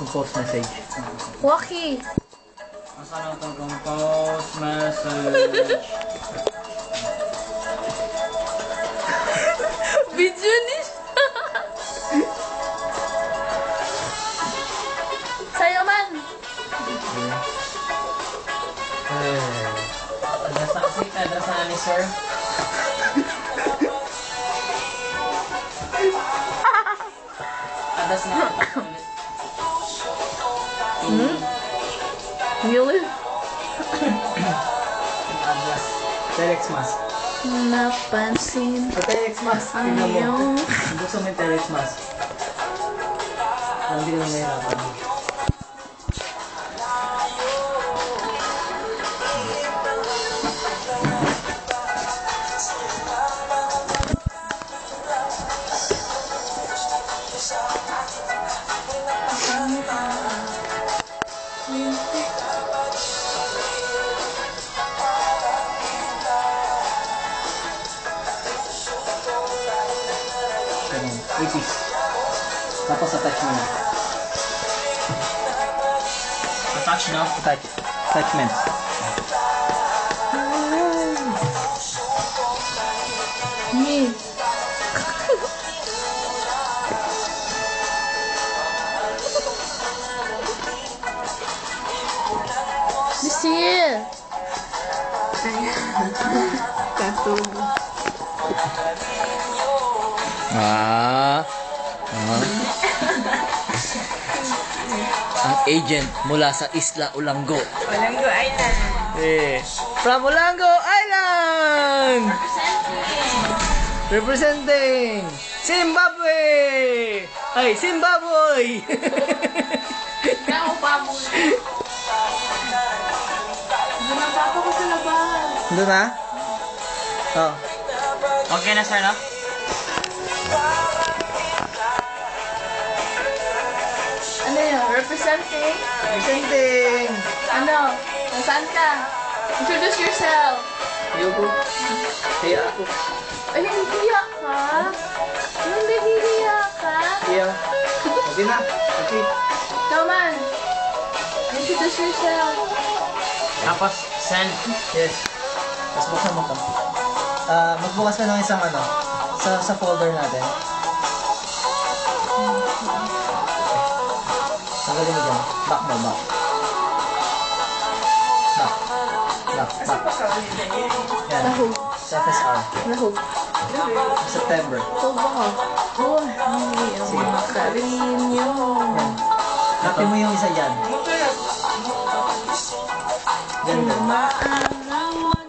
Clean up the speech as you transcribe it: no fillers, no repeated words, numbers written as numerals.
Compose message. Waki! Asan ang compose message? Video ni Sa'yo man! Address na kasi, address na ni sir. Address na ulit. Really? Address. Telex mas. Napansin Sa telex mas. Tingnan mo. Gusto mo yung telex mas. Hindi ko na nahirapan. Ipis. Tapos attach mo na. Attach na? Attach. Attachment. Yeah. This year. Ang agent mula sa Isla Ulango. Ulango Island. From Ulango Island! Representing Zimbabwe! Ay, Zimbabwe! Ikaw pa mo. Bumababa ko sa labas. Doon na? Oh. Okay na, sir, no? Ano yun? Representing? Representing! Ano? Nasaan ka? Introduce yourself. Yuko. Kaya ako. Ay, nahihiya ka? Hindi nahihiya ka? Kaya. Okay na. Okay. Come on. Introduce yourself. Tapos, send. Yes. Tapos buksan mo to. Magbukas ka ng isang ano, sa folder natin. Tanggalin mo dyan. Back mo, back. Back. Back, back. Yan. Nahog. Sa FSR. Nahog. September. Hold ka. Oh, hindi ang mga karinyo. Yan. Copy mo yung isa dyan. Dyan, dyan. Maaraw